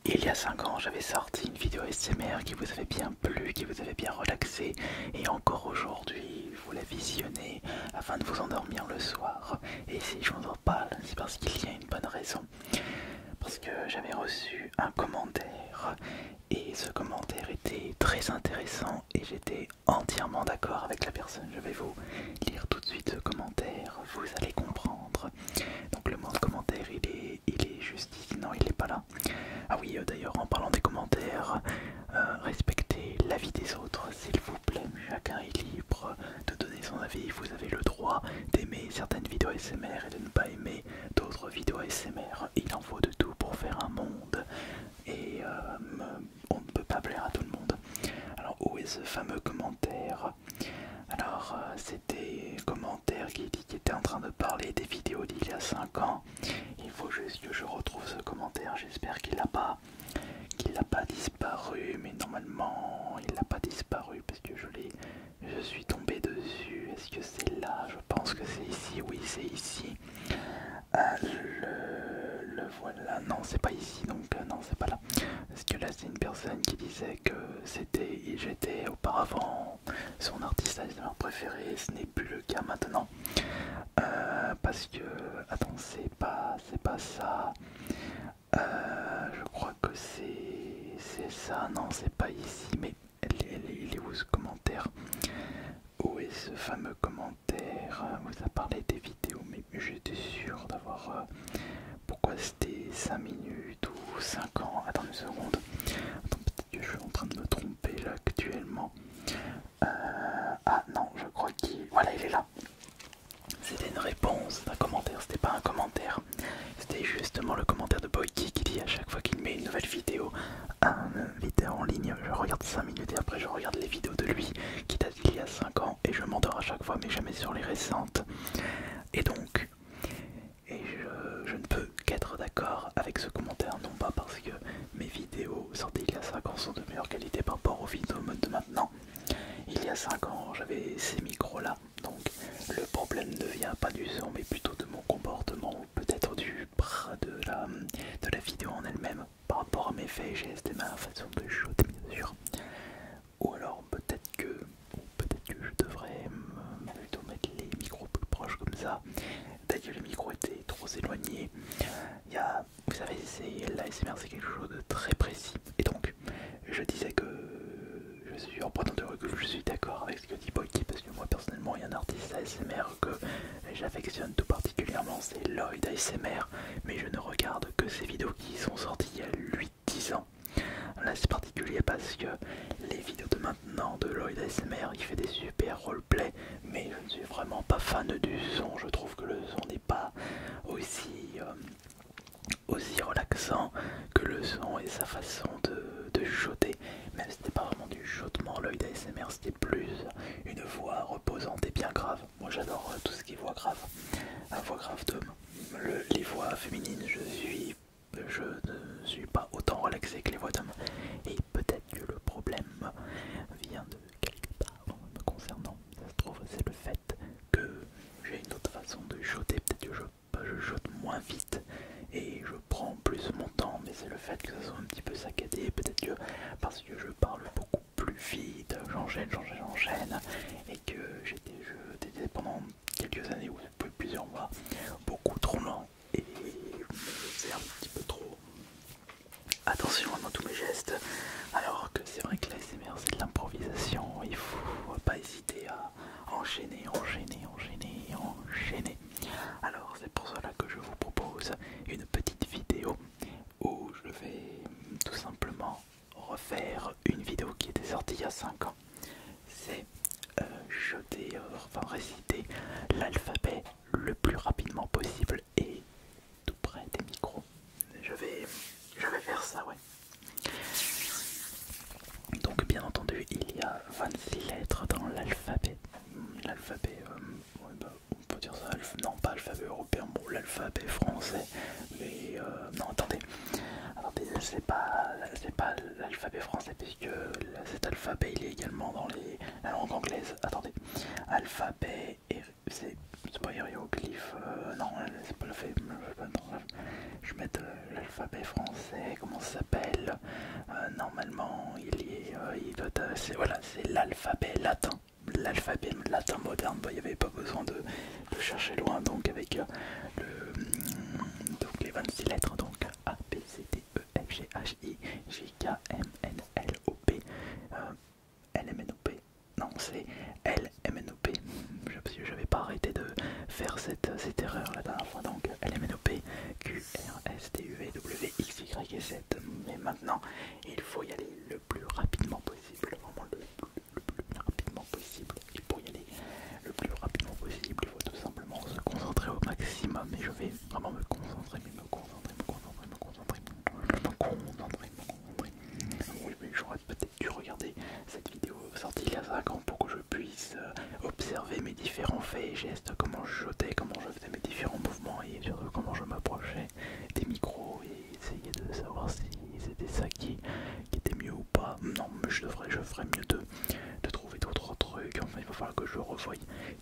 Il y a 5 ans, j'avais sorti une vidéo SMR qui vous avait bien plu, qui vous avait bien relaxé, et encore aujourd'hui, vous la visionnez afin de vous endormir le soir. Et si je vous en parle, c'est parce qu'il y a une bonne raison. Parce que j'avais reçu un commentaire, et ce commentaire était très intéressant, et j'étais entièrement d'accord avec la personne. Je vais vous lire tout de suite ce commentaire, vous allez comprendre. Donc le mot de commentaire, il est juste ici, non il n'est pas là. Ah oui, d'ailleurs en parlant des commentaires, respectez l'avis des autres s'il vous plaît, chacun est libre de donner son avis, vous avez le droit d'aimer certaines vidéos ASMR et de ne pas aimer d'autres vidéos ASMR, il en faut de tout pour faire un monde et on ne peut pas plaire à tout le monde. Alors où est ce fameux commentaire? Alors c'était un commentaire qui dit qu'il était en train de parler des vidéos d'il y a 5 ans. Il faut juste que je retrouve ce commentaire, j'espère qu'il n'a pas disparu, mais normalement il n'a pas disparu parce que je suis tombé dessus. Est-ce que c'est là? Je pense que c'est ici, oui c'est ici. Le voilà, non c'est pas ici, donc non c'est pas là. Parce que là c'est une personne qui disait que j'étais auparavant son artiste ASMR préféré, ce n'est plus le cas maintenant. Parce que, attends, c'est pas ça. Je crois que c'est ça, non c'est pas ici, mais il est où ce commentaire? Où est ce fameux commentaire? Vous a parlé des vidéos, mais j'étais sûr d'avoir... pourquoi c'était 5 minutes ou 5 ans? Attends une seconde. Attends, peut-être que je suis en train de me tromper là actuellement. Ah non, je crois qu'il... Voilà, il est là. C'était une réponse d'un commentaire, c'était pas un commentaire. C'était justement le commentaire de Boyki qui dit à chaque fois qu'il met une nouvelle vidéo, en ligne, je regarde 5 minutes et après je regarde les vidéos de lui qui datent d'il y a 5 ans et je m'endors à chaque fois mais jamais sur les récentes. Et donc, je ne peux qu'être d'accord avec ce commentaire, non pas parce que mes vidéos sorties il y a 5 ans sont de meilleure qualité par rapport aux vidéos de maintenant. Il y a 5 ans j'avais ces micros là, donc le problème ne vient pas du son mais plutôt de mon comportement ou peut-être de la vidéo en elle-même par rapport à mes faits et gestes et ma façon de shooter bien sûr. Ou alors peut-être que je devrais plutôt mettre les micros plus proches comme ça. Peut-être que les micros étaient trop éloignés. Vous savez, l'ASMR c'est quelque chose de très précis. Et donc, je disais que je suis en prenant de recul, je suis d'accord avec ce que dit Boyki parce que moi personnellement, il y a un artiste ASMR que j'affectionne tout particulièrement, c'est Lloyd ASMR. Mais je ne regarde que ses vidéos qui sont sorties il y a 8-10 ans. Là c'est particulier parce que les vidéos de maintenant de Lloyd ASMR, il fait des super roleplay, mais je ne suis vraiment pas fan du son. Je trouve que le son n'est pas aussi relaxant que le son et sa façon de chuchoter. Même si c'était pas vraiment du chuchotement, Lloyd ASMR c'était plus une voix reposante et bien grave. Moi j'adore tout ce qui est voix grave, voix grave d'homme. Les voix féminines, je ne suis pas autant relaxé que les voix d'hommes. Et peut-être que le problème vient de quelque part me concernant. Ça se trouve, c'est le fait que j'ai une autre façon de chuchoter. Peut-être que je chuchote moins vite et je prends plus mon temps, mais c'est le fait que ça soit un petit peu saccadé. Peut-être que parce que je parle beaucoup plus vite, j'enchaîne, et que j'étais pendant quelques années ou plusieurs mois beaucoup trop lent et c'est un petit peu trop attention à tous mes gestes, alors que c'est vrai que l'ASMR c'est de l'improvisation, il faut pas hésiter à enchaîner. Alors c'est pour cela que je vous propose une petite vidéo où je vais tout simplement refaire une vidéo qui était sortie il y a 5 ans. C'est réciter l'alphabet le plus rapidement possible et tout près des micros. Je vais faire ça, ouais. Donc bien entendu, il y a 26 lettres dans l'alphabet. L'alphabet, ouais, bah, on peut dire ça, non pas l'alphabet européen, bon l'alphabet français, mais non attendez, c'est pas l'alphabet français puisque cet alphabet il est également dans la langue anglaise. Attendez, alphabet et c'est pas hiéroglyphe, non c'est pas l'alphabet, je vais mettre l'alphabet français, comment ça s'appelle? voilà, c'est l'alphabet latin. L'alphabet latin moderne, il n'y avait pas besoin de chercher loin, donc avec donc les 26 lettres, donc A, B, C, D, E, F, G, H, I, J, K, M, N, L, O, P, L, M, N, O, P, non c'est L, M, N, O, P, parce que j'avais pas arrêté de faire cette erreur la dernière fois, donc L, M, N, O, P, Q, R, S, T, U, V, W, X, Y et Z, mais maintenant il faut y aller le plus rapidement possible, vraiment le plus rapidement possible, et pour y aller le plus rapidement possible, il faut tout simplement se concentrer au maximum, et je vais vraiment me concentrer. Oui, mais j'aurais peut-être dû regarder cette vidéo sortie il y a 5 ans pour que je puisse observer mes différents faits et gestes, comment je jetais, comment je faisais mes différents mouvements et surtout comment je m'approchais des micros et essayer de savoir si c'était ça qui était mieux ou pas. Non, mais je ferais mieux de trouver d'autres trucs. Enfin, il va falloir que je revoie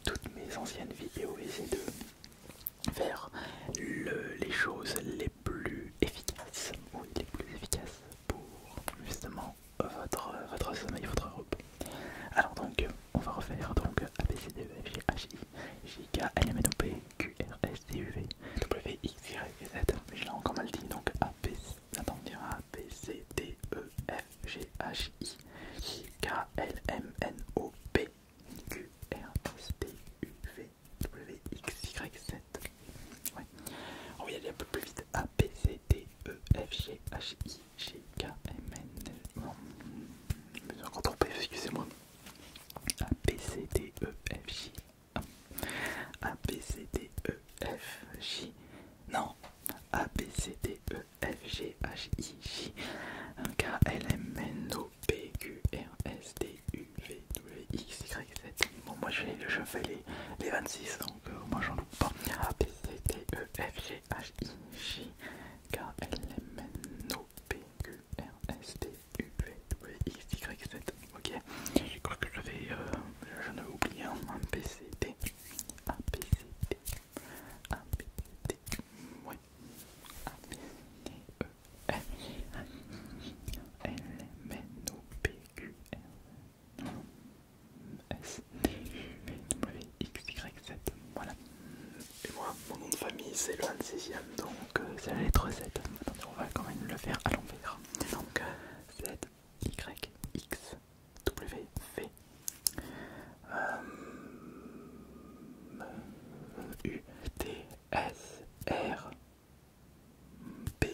toutes mes anciennes vidéos et essayer de faire les choses les plus efficaces. Oui, les plus efficaces pour justement votre sommeil, votre repos. Alors donc, on va refaire donc A, B, C, D, E, F, G, H, I, J, K, L, M, N, O, P, Q, R, S, T, U, V, W, X, Y, Z. Mais je l'ai encore mal dit, donc A, B, C, attends, on dira A, B, C, D, E, F, G, H, I, J, K, L, M, N, O, P, Q, R, S, T, U, V, W, X, Y, Z. Ouais. On va y aller un peu plus vite. A, B, C, D, E, F, G, H, I, J, K, M, N, non. Je me suis encore trompé, excusez-moi. A, B, C, D, E, F, J. A, B, C, D, E, F, J. Non. A, B, C, D, E, F, G, H, I, J, K, L, M, N, O, P, Q, R, S, T, U, V, W, X, Y, Z. Bon, moi je fais les 26, donc moi j'en loupe pas. A, B, C, D, E, F, G, H, I, J, K, L, M, N, O, P, Q, R, S, T, U, V, W, X, Y, Z. Ok, je crois que j'en avais oublié un. B, C, D, A, B, C, D, A, B, C, D, ouais. A, B, C, D, E, F, G, H, I, L, M, N, O, P, Q, R, S, T, U, V, W, X, Y, Z. Voilà. Et moi, mon nom de famille, c'est le 26e, donc c'est la lettre Z. Attendez, on va quand même le faire à l'envers. Donc Z, Y, X, W, V, U, T, S, R, B,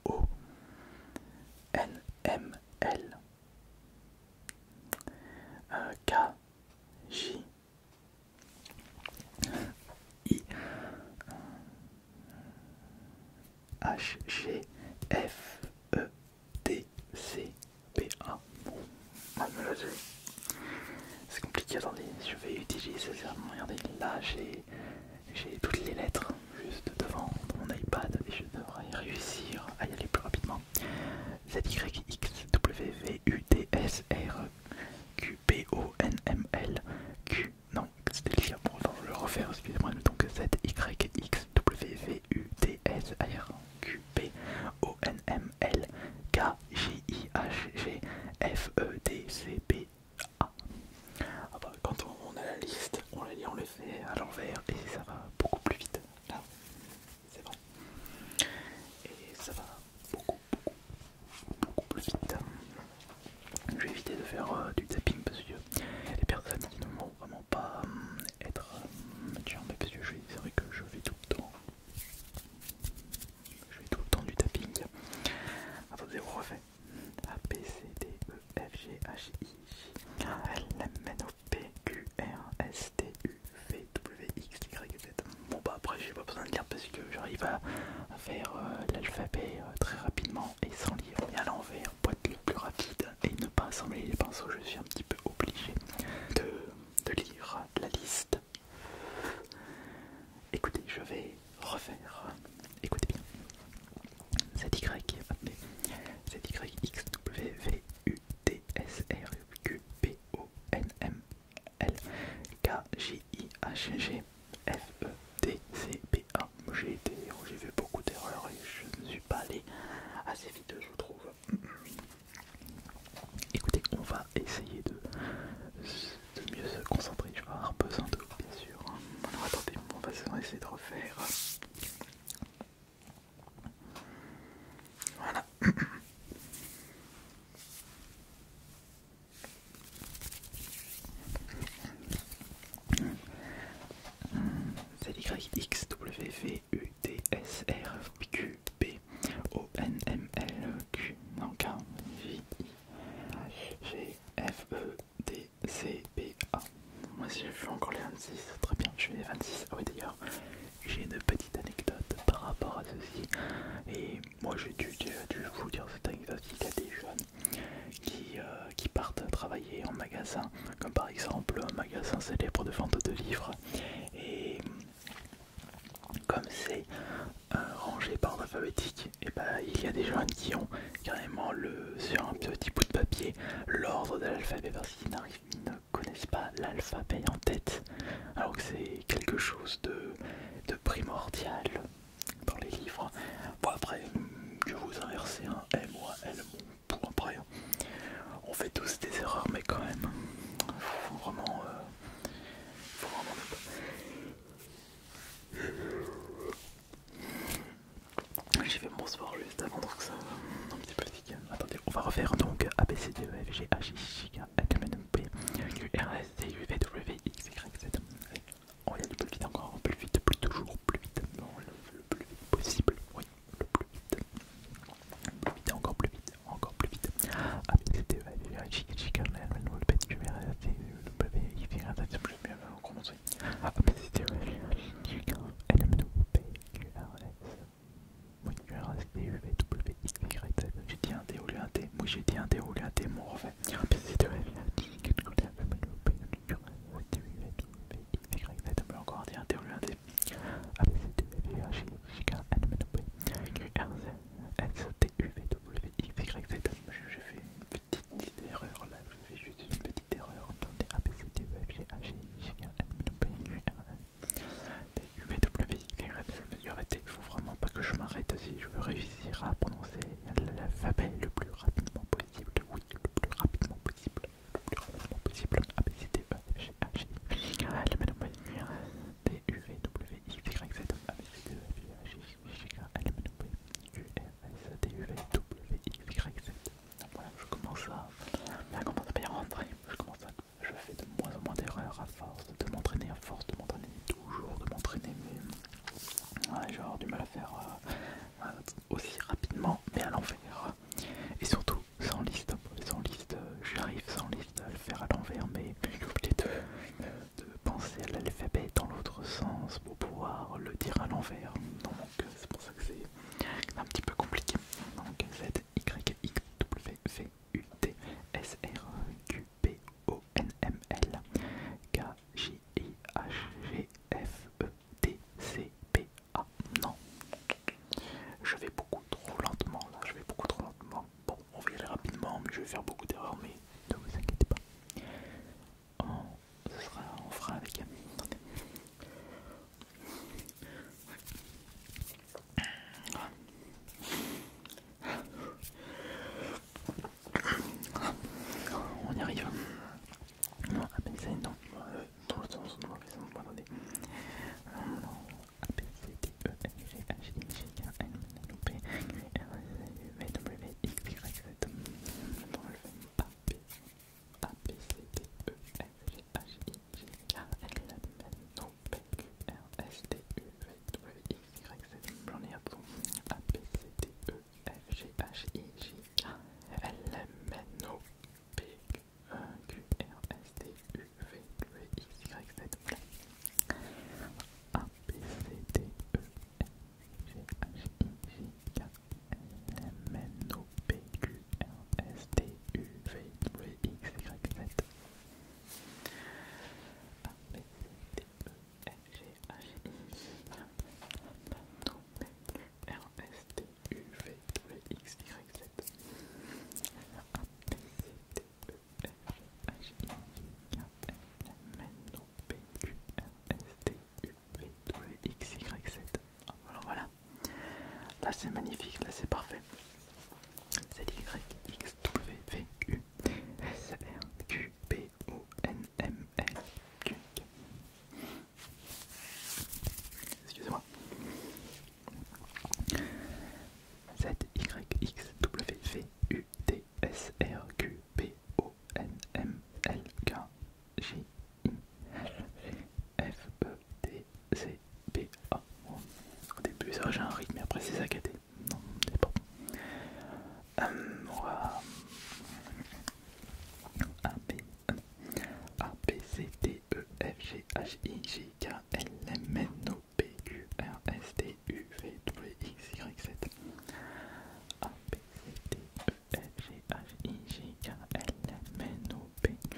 O, N, M, L, K, J, I, H, G, F, E, D, C, P, A. Bon, là c'est compliqué, attendez, je vais utiliser ça. Regardez, là j'ai toutes les lettres juste devant mon iPad et je devrais réussir à y aller plus rapidement. Z, Y, X, W, V, U, T, S, R, Q, P, O, N, M, L, Q, non, c'était le lien, bon, attends, je vais le refaire, excusez-moi, donc Z, Y, X, W, V, U, T, S, R, Q, P, O, N, M, L, K, J, I, H, G, F, E, D, C, P, A. Ah bah, quand on a la liste, on la lit, on le fait à l'envers et ça va beaucoup plus vite. Là, c'est vrai. Et ça va beaucoup plus vite. Je vais éviter de faire du tapping parce que les personnes qui ne vont vraiment pas être tiens, mais parce que c'est vrai que je fais tout le temps. Je fais tout le temps du tapping. Attendez, on refait. A, B, C, D, E, F, G, H, I, J, K, L, M, N, O, P, Q, R, S, T, U, V, W, X, Y, Z. Bon bah après j'ai pas besoin de lire parce que j'arrive à faire l'alphabet très rapidement et sans lire, mais à l'envers pour être le plus rapide et ne pas assembler les pinceaux, je suis un petit peu obligé de lire la liste. Écoutez, je vais refaire. Écoutez bien. Z, Y, différents magasins, comme par exemple un magasin célèbre de vente de livres. Et comme c'est rangé par ordre alphabétique, et bah, il y a des gens qui ont carrément sur un petit bout de papier l'ordre de l'alphabet parce qu'ils ne connaissent pas l'alphabet en tête, alors que c'est quelque chose de primordial dans les livres. Bon après, que vous inversez un M ou un L, bon, pour après, on fait tous des erreurs, mais quand même, faut vraiment, j'ai fait mon sport juste avant, donc ça un petit peu fatigué. Attendez, on va refaire donc A, B, C, D, E, F, G, H, I, J, K, L, M, N, P, Q, R, S, T, U, V, W, X, Y, Z. On y a du plus vite, encore un peu plus vite, toujours plus vite, non, le plus vite possible, oui, le plus vite. Plus vite, encore plus vite, encore plus vite. A, B, C, D, E, F, G, H, I, J, K, L, M, N, P, Q, R, S, T, U, W, X, Y, Z. On commence. A, B, C, D, E, F, G, H, I, J, K, L, M, N, P, Q, R, S. Oui, Q, R, S, T, U, V, W, X, Y, Z. J'ai dit un D au lieu d'un T. Oui, j'ai dit un D au lieu d'un T, mais on refait. A, B, C, D, E, F, G, H, I, J, K, L, M, N, P, Q, R, S, T, U, V, W, X, Y, Z. Mais encore un D au lieu d'un T. A, B, C, D, E, F, G, H, I, J, K, L, M, N, P, Q, R, S, T, U, V, W, X, Y, Z. J'ai fait une petite erreur là. J'ai fait juste une petite erreur. Attendez, A, B, C, D, E, F, G, H, I, J, K, L, M, N, P, Q, R, S, T, U, V, W, X, Y, Z. Je me suis arrêté. Il faut vraiment pas que je m'arrête si je veux réussir à prononcer l'alphabet le plus rapidement possible. Oui, le plus rapidement possible. Le plus rapidement possible. A, B, C, D, E, F, G, H, I, J, K, L, M, N, P, Q, R, S, T, U, V, W, X, Y, Z. A, B, C, D, E, F, G, H, I, J, K, L, M, N, P, Q, R, S, T, U, V, W, X, Y, Z. Voilà, je commence à bien rentrer. Je fais de moins en moins d'erreurs à force de m'entraîner, toujours de m'entraîner, mais ouais, je vais avoir du mal à faire aussi rapidement, mais à l'envers. Et surtout sans liste. J'arrive sans liste à le faire à l'envers, mais j'ai oublié de penser à l'alphabet dans l'autre sens pour pouvoir le dire à l'envers. Donc c'est pour ça que c'est un petit peu compliqué. Donc Z, Y, X, W, V, U, T, S, R, Q, P, O, N, M, L, K, J, I, H, G, F, E, T, C, P, A. Non, je vais beaucoup trop lentement là, Bon, on va y aller rapidement, mais je vais faire beaucoup d'erreurs, mais ne vous inquiétez pas. On fera avec. On y arrive. Non, ABCD, non. Dans le sens, non, attendez. ABCD, E, F, G, H, I, J, K, L, M, N, P, Q, R, S, U, V, W, X, Y, Z. Dans le fait A, B, C, D, E, F, G, H, I, J, K, L, M, N, P, Q, R, S, T, U, V, W, X, Y, Z. J'en ai un peu. A, B, C, D, E, F, G, H, I, J, K, L, M, N, P, Q, R, S, T, U, V, W, X, Y, Z. Voilà. A, B, C, D, E, F, G, H, I, J, K, L, M, N, P, Q, R, S, T, U, V, W, X, Y, Z. A, B, C, D, E, F, G, H, I, J, K, L, M, N, P, Q, R, S, T, U, V, W, X, Y, Z. A, B, C, D, E, F, G, H, I, J, K, L, M, N, P, Q, R, S, T, U, V, W, X, Y, Z. Voilà. Là c'est magnifique, là c'est parfait. Z, Y, X, W, V, U, S, R, Q, P, O, N, M, L, Q. Excusez-moi. Z, Y, X, W, V, U, T, S, R, Q, P, O, N, M, L, K, J, I, L, G, F, E, T, C, P, A. Au début, ça j'ai un rythme, mais après c'est saccadé. Non, c'est pas bon. On va A, B, C, D, E, F, G, H, I, J, K, L, M, N, O, P, Q, R, S, T, U, V, W, X, Y, Z. A, B, C, D, E, F, G, H, I, J, K, L, M, N, O, P, Q,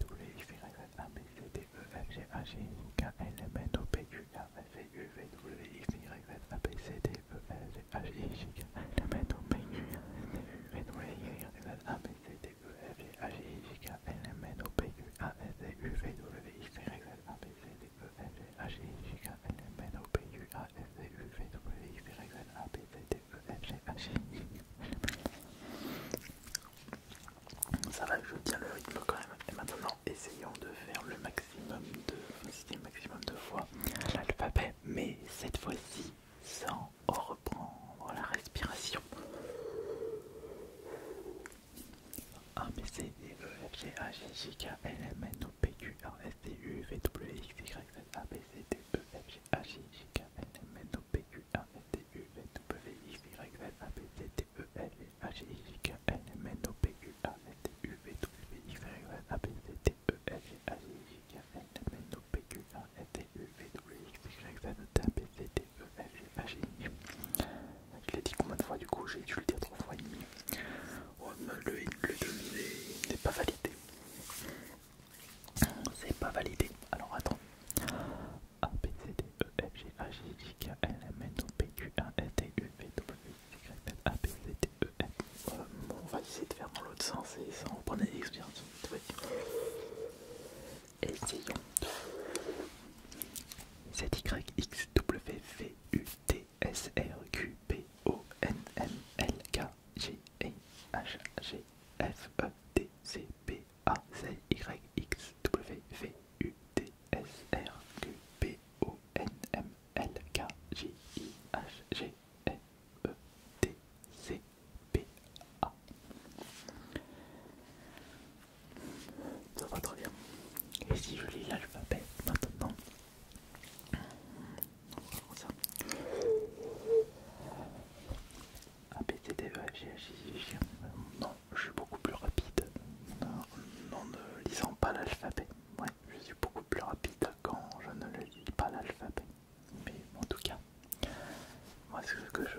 W, X, Y, Z, A, B, C, D, E, F, G, H, I, J, K, L, M, N, O, P, Q, R, S, T, U, V, W, X, Y, Z, A, B, C, D, E, F, G, H, I, J, K, L, M, N, O, P, Q, R, S, T, U, V, W, X, Y, Z, A, B, C, D, E, F, G, H, I, J, K, L, M, N, O, P, Q, R, S, T, U, V, W, X, Y, Z, A, B, C, D, E, F, G, H, I, J, K, L, M, N, O, P, Q, R, S, T, U, V, W, X, Y, Z, A, B, C, D, E, F, G, H, I, J, K. Ça va, je tiens le rythme quand même. Et maintenant, essayons de faire le maximum de fois l'alphabet, mais cette fois-ci sans reprendre la respiration. A, B, C, D, E, F, G, H, I, J, K, L, M, N, O, P, Q, R, S, T, U, V, W, X, Y, Z, A, B, C, D, E, F, G, H, I, J, K, L, M, N, O, P, Q, R, S, T, U, V, W, X, Y, Z, A, B, C, D, E, F, G, H, I, J, K, L, M, N, O, P, Q, R, S, T, U, V, W, X, Y, Z, A, B, C, D, E, F, G, H, I, J, K, L, M, N, O, P, Q, R, S, T, U, V, W, X, Y, Z, A, B, C, D, E, F, G, H, I, J. Je l'ai dit combien de fois du coup, j'ai dû le dire 3 fois et demi. Oh, le demi n'est pas validé. C'est pas validé. Alors attends. A, B, C, D, E, F, G, H, I, J, K, L, M, N, O, P, Q, R, S, T, U, V, W, X, Y, Z, A, B, C, D, E, F. On va essayer de faire dans l'autre sens et sans reprendre les expériences. Essayons. Z, Y, X, W, V, U, T, S, R, Q, P, O, N, M, L, K, J, E, H, G, F, E, T, C, P, A, Z, Y, X, W, V, U, T, S, R, Q, P, O, N, M, L, K, J, I, H, G, F, E, T, C, P, A. Ça va très bien. Et si je lis l'alphabet maintenant, ça. A, B, C, D, E, F, G, H, I, J, K. Non, je suis beaucoup plus rapide en ne lisant pas l'alphabet. Ouais, je suis beaucoup plus rapide quand je ne lis pas l'alphabet. Mais en tout cas, moi ce que je